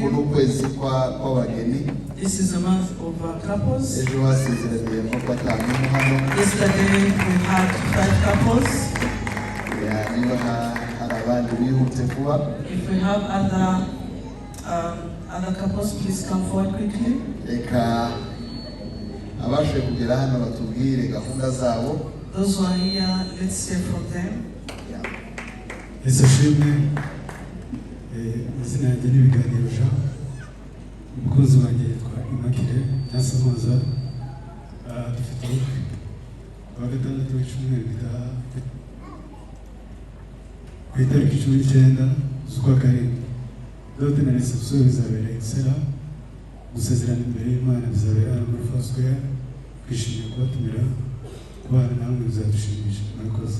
ukwezi kw'abageni. This is a month of couples. Ejo hasezeraniye mu batanu hano. Yesterday we had 5 couples. Niba hari abandi bihute kuba. If we have other couples, please come forward quickly. Reka abashe kugera hano batubwire gahunda zabo. Those who are here, let's hear from them. Ese shimwe izina yanjye n'ibiganiro Jean, umukozi wanjye yitwa Imakire Nyasamuza. Dufite ubukwe wa gatandatu w'icyumweru gitaha ku itariki 19 z'ukwa karindwi. Dote na reception bizabera Excella, gusezerana imbere y'Imana bizabera muri Foursquare. Twishimiye kubatumira kubana namwe, bizadushimisha. Murakoze.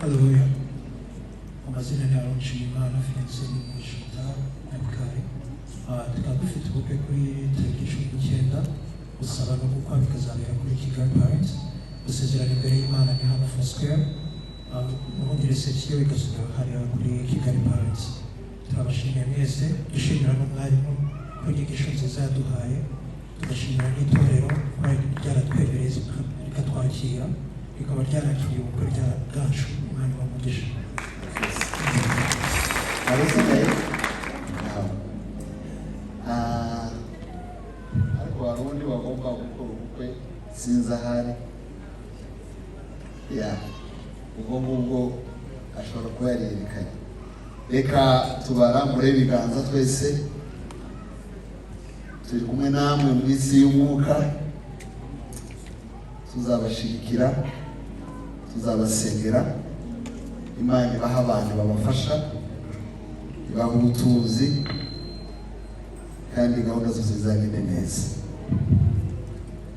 Hallelujah. Amazina ni Aronshimimana Vincent Mushita Nyabukare. Tukaba dufite ubukwe kuri tariki 19, gusaba no gukwa bikazabera kuri Kigali Parents. Gusezerana imbere y'Imana ni hano Foursquare. Ubundi reception ikazabera hariya kuri Kigali Parents. Turabashimiye mwese, dushimira n'umwarimu ku nyigisho nziza yaduhaye, tugashimira n'itorero ryaratwemereye rikatwakira, rikaba ryarakiriye ubukwe bwacu. Umwanya w'umugisha. Ariko hari undi wagomba gukora ubukwe sinzi ahari. Ubwo ashobora kuba yarerekanye. Reka tubarambure ibiganza twese, turi kumwe namwe mu isi y'umwuka, tuzabashigikira, tuzabasengera. Imana ibaha abantu babafasha, ibaha ubutunzi, kandi gahunda zose zizagende neza.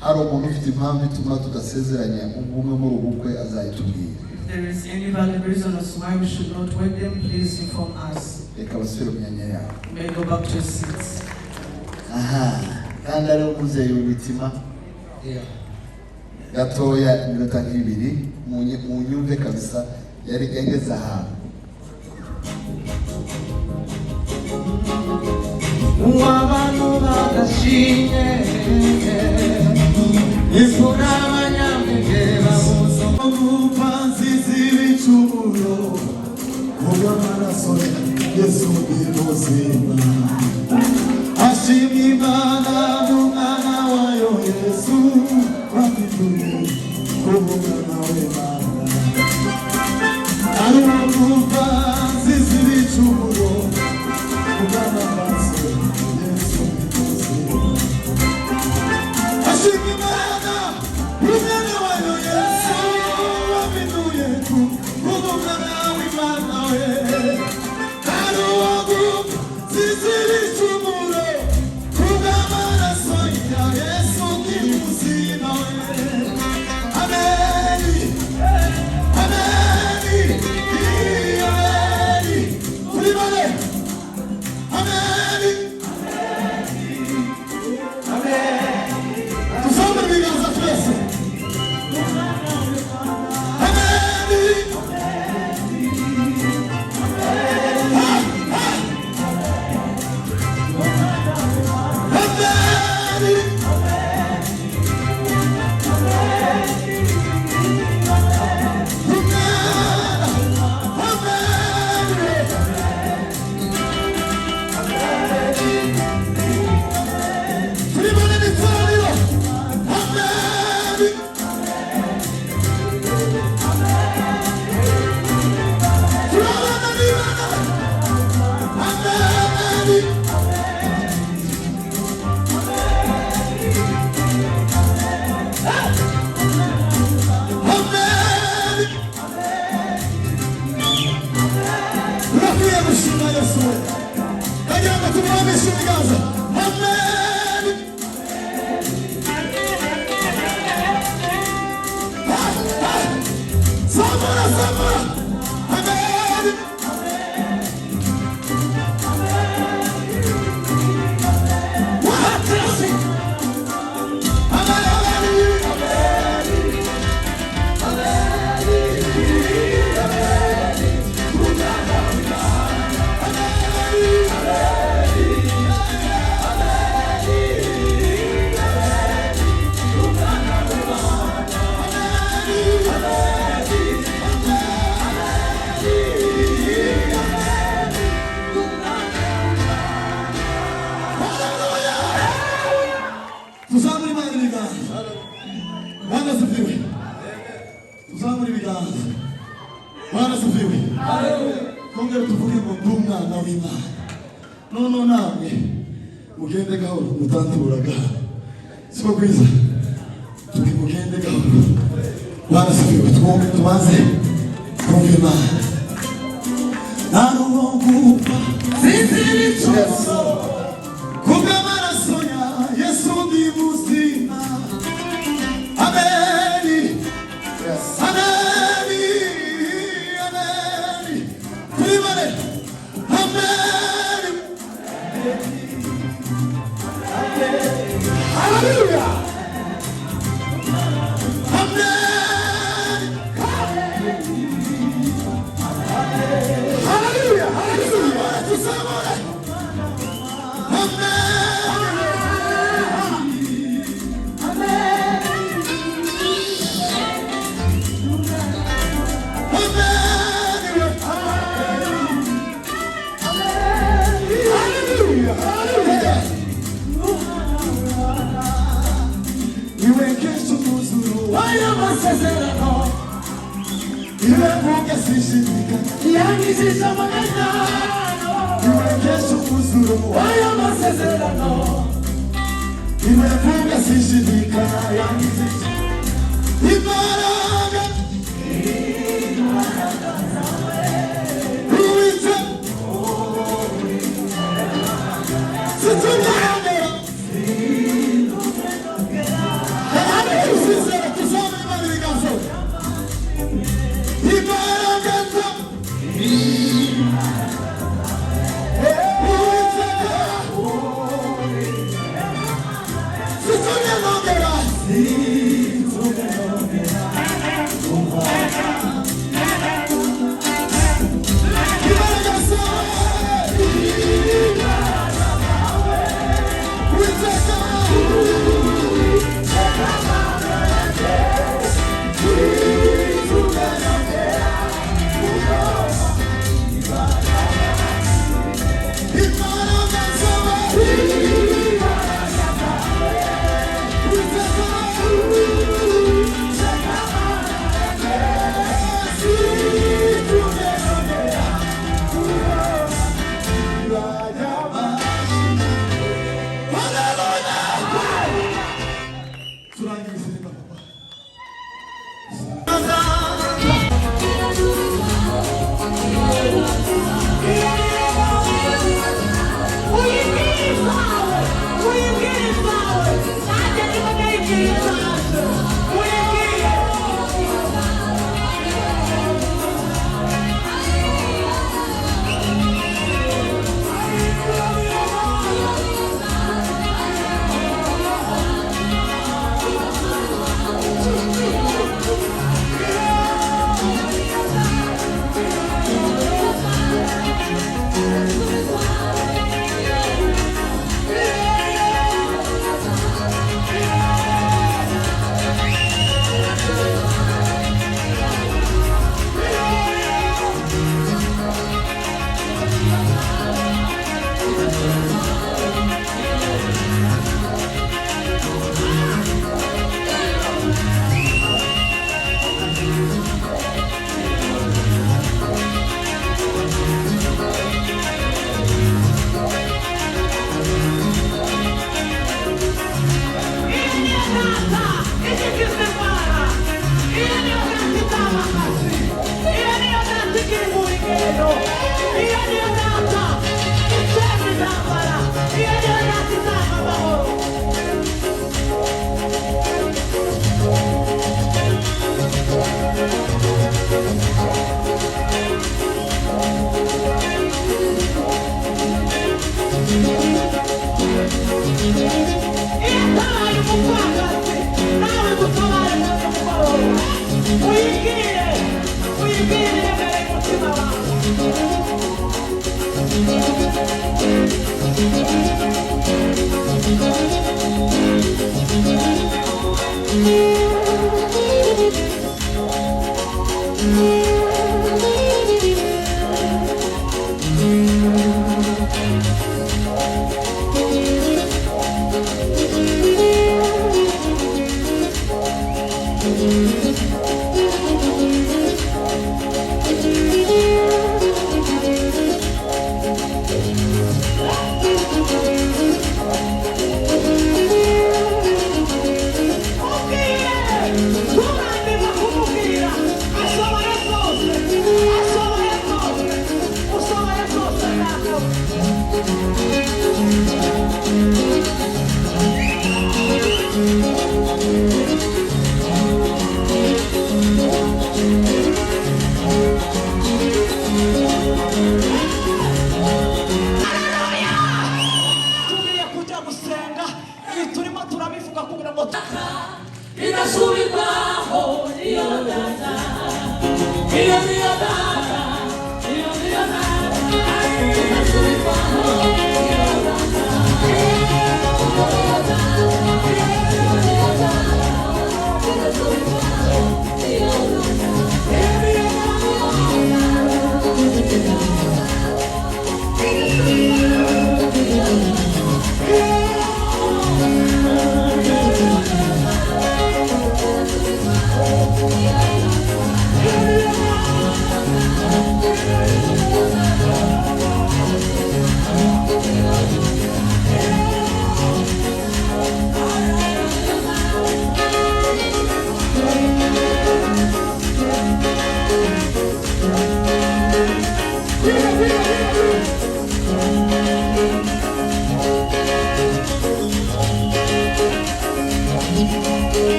Hari umuntu ufite impamvu ituma tudasezeranya umwe muri ubu bukwe azayitubwira. If there is any valid reason as to why we should not wed them, please inform us. Reka basubire mu myanya yabo. May go back to your seats. Kandi ari umuzeyi w'imitima gatoya iminota nk'ibiri mu nyumve kabisa yari yageze ahantu. Abantu bagashimye ifuna abanyamwenge babuze ubupanzi z'ibicumuro kubw'amaraso Yesu n'ubuzima. Ashimye Imana n'umwana wayo Yesu wapfuye kubw'umwana w'Imana. Ari ubupanzi z'ibicumuro kubw'amaraso Yesu n'ubuzima. Ashimye Imana n'umwana wayo Yesu wapfuye kubw'umwana w'Imana we. Ari ubupanzi z'ibicumuro kubw'amaraso ya Yesu n'ubuzima we. Amen. Amen. Amen. Everybody. Amen. Amen. Tusome biganza twese. twongere tuvuge ngo ndi umwana w'Imana. Noneho namwe mugende gahoro mutantubura gahoro, siko kwiza, mugende gahoro. Bwana sifiwe. Twumve tubanze twumve Imana. Narugupfa sinzira icyoso kubw'amaraso ya Yesu ndi muzima. Ameni, ameni, ameni. Twibare, ameni. Hallelujah. Hallelujah, hallelujah. Tusamore.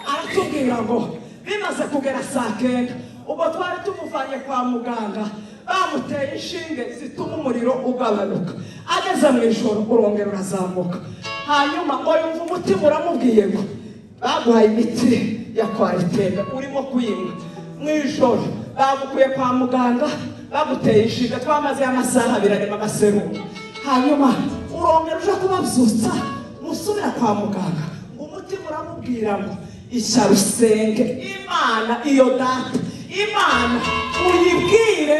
aratubwira ngo bimaze kugera saa kenda ubwo twari tumuvanye kwa muganga bamuteye inshinge zituma umuriro ugabanuka ageze mu ijoro urongera urazamuka hanyuma ngo yumva umutima uramubwiye ngo baguhaye imiti ya kwariteme urimo kuyinywa mu ijoro bagukuye kwa muganga baguteye inshinge twamaze amasaha abiri arimo amaserumu hanyuma urongera uje kubabyutsa musubira kwa muganga umutima uramubwira ngo ishyari usenge Imana iyo data Imana uyibwire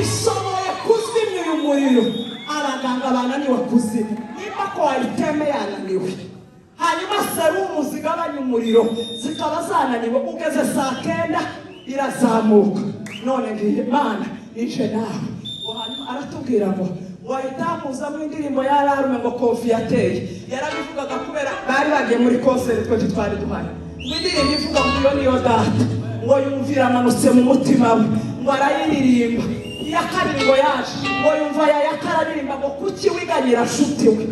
ishoboye kuzimya uyu muriro abaganga bananiwe kuzimya niba kwariteme yananiwe hanyuma serumu zigabanya umuriro zikaba zananiwe ugeze saa kenda irazamuka none ngiye Imana ije nawe hanyuma aratubwira ngo wahitambuzamo indirimbo yararume ngo kofi yateye yarabivugaga kubera bari bagiye muri konseri twe twari duhari indirimbo ivuga ngo iyo niyo data ngo yumvira amanutse mu mutima we ngo arayiririmba iya kabiri ngo yaje ngo yumva yakararirimba ngo kuki wiganyira nshuti we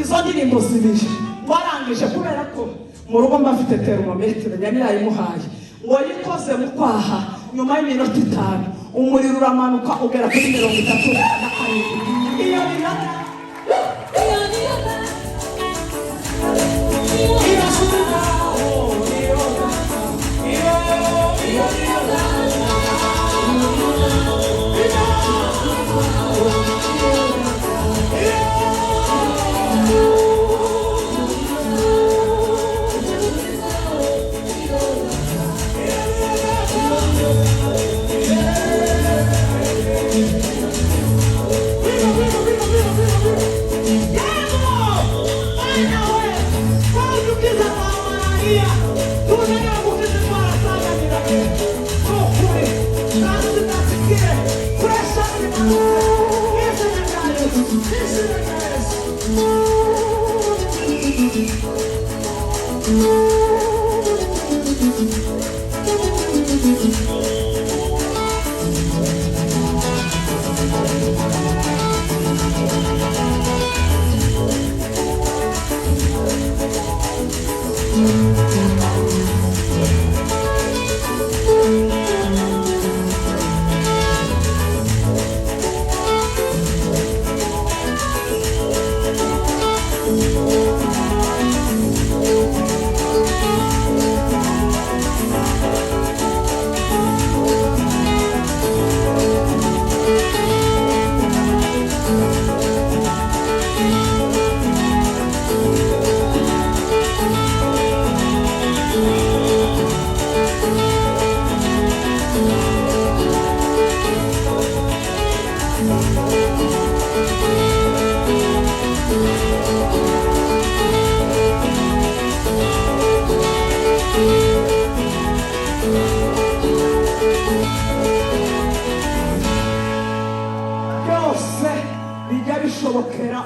izo ndirimbo zibiri ngo arangije kubera ko mu rugo mbafite termometero yarayimuhaye ngo yikoze mu kwaha nyuma y'iminota 5 umuriro uramanuka ugera kuri 37 iyo niyo We azabishobokera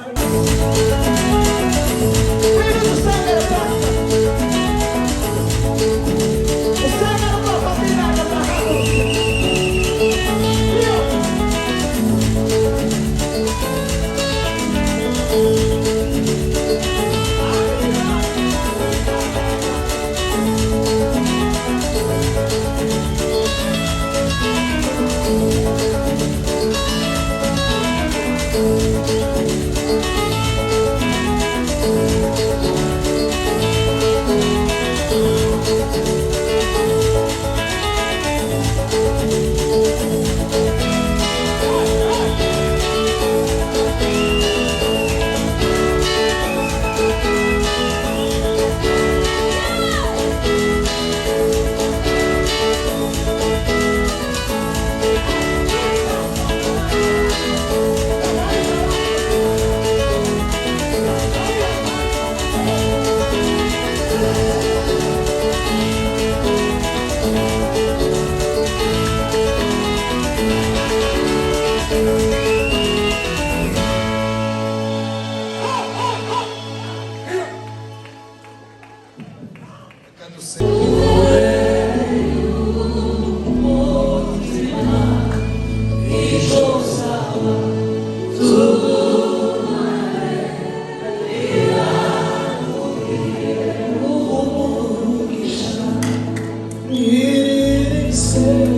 Ngwino dusengere pastor usengere ubwoko bw'Imana bwahagurutse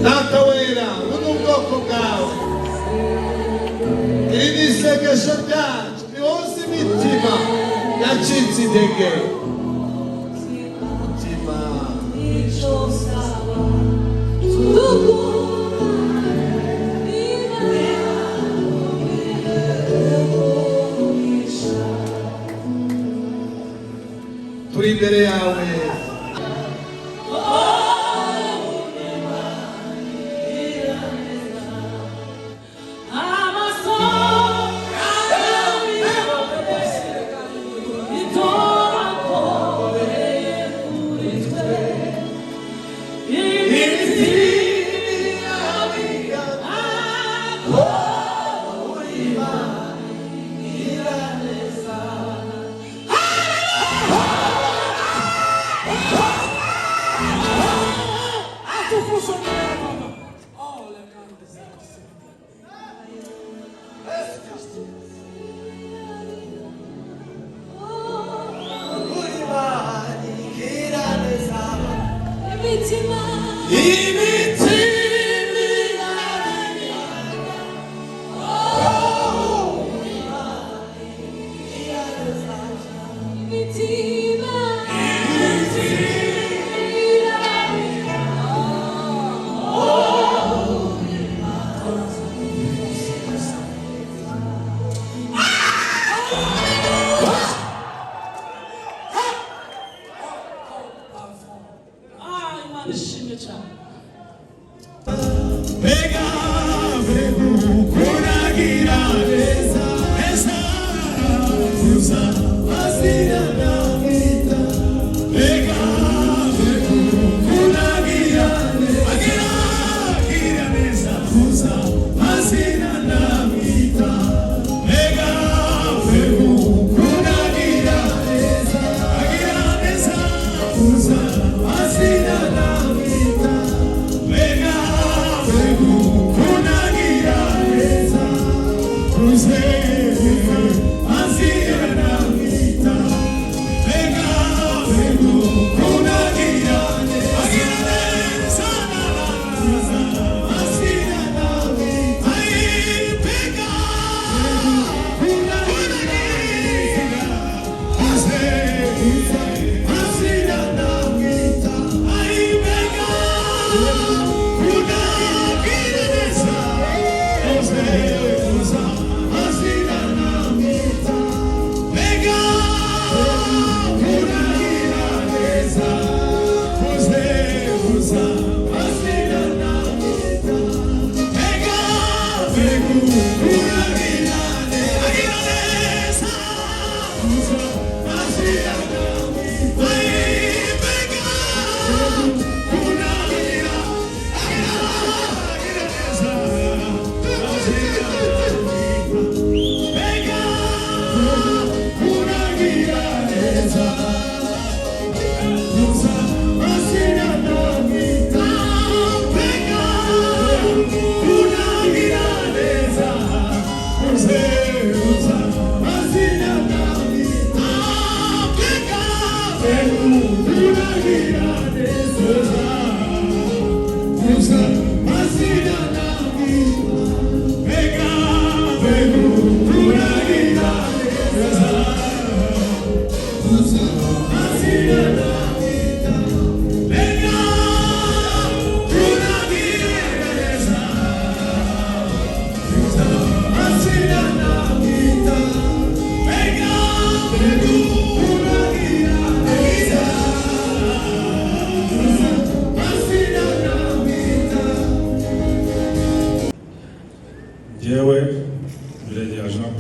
Natawera, unubwoko bwawe. Iri ni isengesho ryacu, rihuza imitima yacitse intege. Turi imbere yawe. Imana ishimwe cyane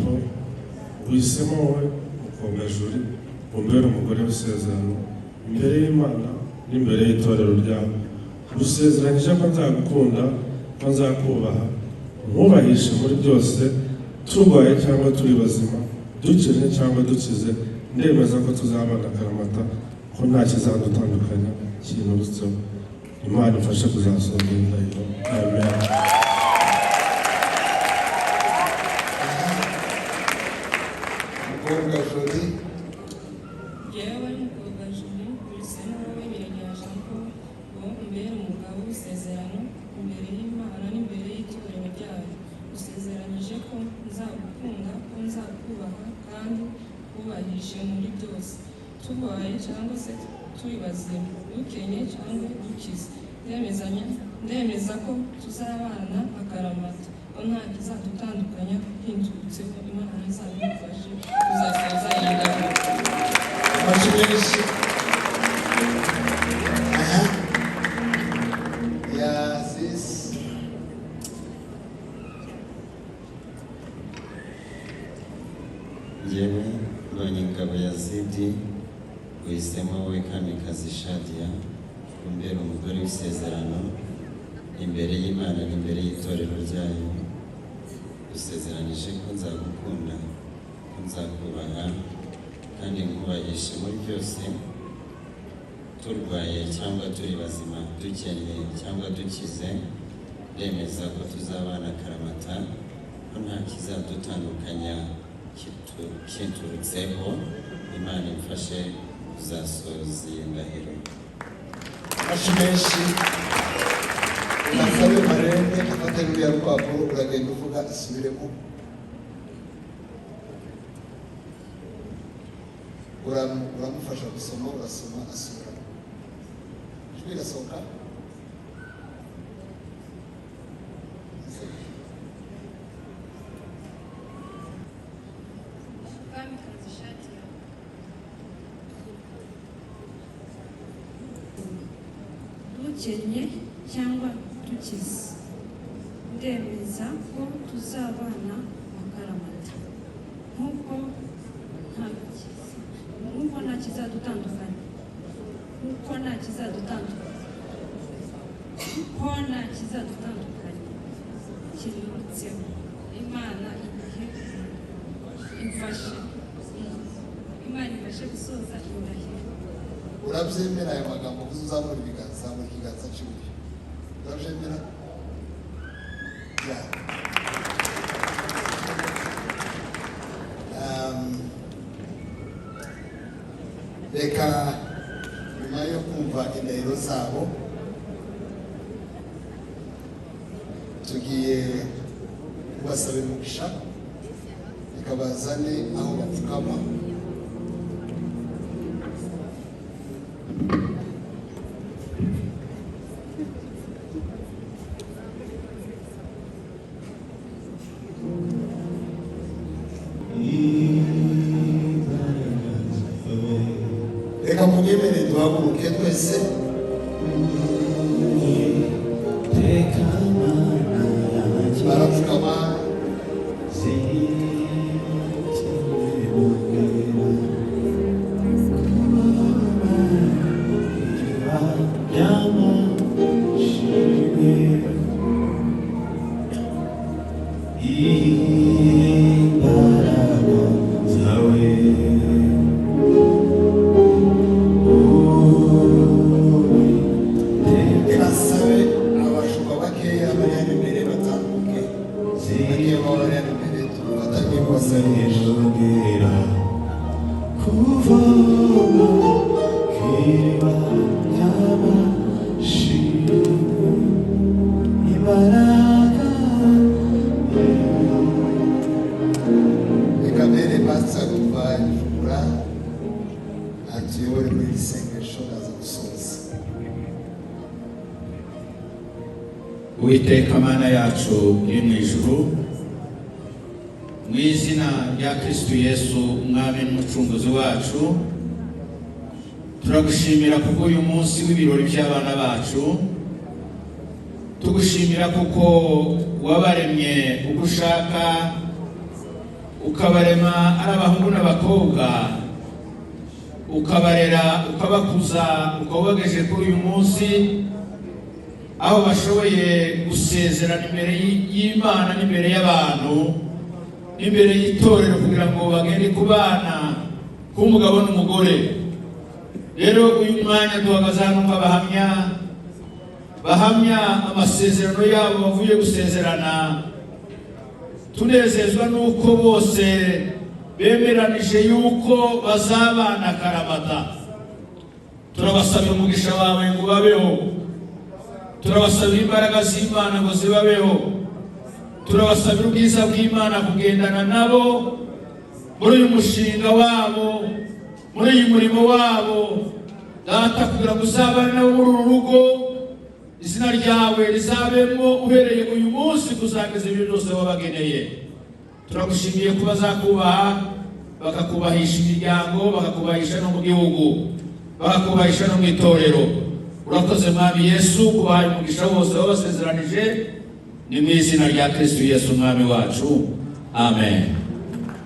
Paul uhisemo wowe mukobwa Juri umbere umugore w'isezerano imbere y'Imana n'imbere y'itorero ryawe rusezeranyije ko nzagukunda ko nzakubaha nkubahishe muri byose turwaye cyangwa turi bazima dukennye cyangwa dukize ndemeza ko tuzabana akaramata ko nta kizadutandukanya kinturutseho Imana ifashe kuzasohoza indahiro amen. Mukobwa Joli yewe mukobwa Joli uhisemo wowe birageraje ko uwo umbere umugabo w'isezerano imbere y'Imana n'imbere y'itorero ryayo usezeranyije ko nzagukunda ko nzakubaha kandi kubahishe muri byose turwaye cyangwa se turi bazima dukenye cyangwa dukize ndemeza ko tuzabana akaramata ko nta kizadutandukanya hinturutseho Imana izabimufashe kuzasoza iyi ndahiro. amashyi menshi. Sis yewe Mbonyingabo Yazidi uhisemo wowe Kamikazi Shadia umbere umugore w'isezerano imbere y'Imana n'imbere y'itorero ryayo usezeranyije ko nzagukunda ko nzakubaha kandi nkubahishe muri byose turwaye cyangwa turi bazima dukennye cyangwa dukize ndemeza ko tuzabana akaramata ko nta kizadutandukanya kinturutseho Imana imfashe kuzasohoza iyi ndahiro. amashyi menshi. Nasabe Marene afate ruriya rupapuro uragenda uvuga asubiremo. Uramufasha gusoma urasoma asubiramo. Ijwi rirasohoka. Kamikazi Shadia dukennye cyangwa dukize ndemeza ko tuzabana akaramata nk'uko nta kizadutandukanya kinturutseho Imana ifashe gusoza indahiro. Urabyemera aya magambo uzamura ibiganza mu kiganza cy'iburyo? Urabyemera? Reka nyuma yo kumva indahiro zabo tugiye kubasaba umugisha reka bazane aho bapfukama. Reka munyemere duhaguruke twese. Barapfukama. Uwiteka Mana yacu iri mu ijuru, mu izina rya Kristo Yesu umwami n'umucunguzi wacu, turagushimira kubw'uyu munsi w'ibirori by'abana bacu, tugushimira kuko wabaremye uko ushaka, ukabarema ari abahungu n'abakobwa, ukabarera ukabakuza ukabagejeje kuri uyu munsi aho bashoboye gusezerana imbere y'Imana n'imbere y'abantu n'imbere y'itorero kugira ngo bagende kubana k'umugabo n'umugore. Rero uyu mwanya duhagaze hano bahamya amasezerano yabo bavuye gusezerana, tunezezwa nuko bose bemeranije yuko bazabana akaramata. Turabasabira umugisha wawe ngo babeho, turabasabira imbaraga z'Imana ngo zibabeho, turabasabira ubwiza bw'Imana kugendana nabo muri uyu mushinga wabo, muri uyu murimo wabo. Data, kugira ngo uzabane nabo muri uru rugo, izina ryawe rizabemo uhereye uyu munsi kuzageza ibyo byose wabageneye. Turagushimiye ko bazakubaha, bakakubahisha imiryango, bakakubahisha no mu gihugu, bakakubahisha no mu itorero. Urakoze Mwami Yesu kubaha umugisha wose wabasezeranije, ni mu izina rya Kristo Yesu Mwami wacu, amen.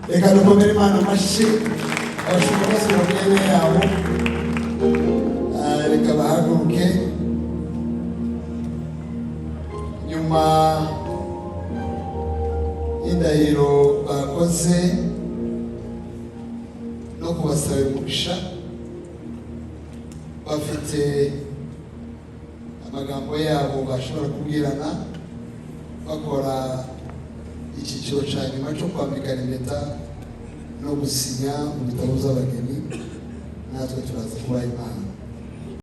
Reka dukomere Imana amashyi, abashumba bose mu myanya yabo, reka bahaguruke. Nyuma y'indahiro bakoze no kubasabira umugisha, bafite amagambo yabo bashobora kubwirana bakora icyiciro cya nyuma cyo kwambikana impeta no gusinya mu bitabo by'abageni. Natwe turaza kubaha Imana.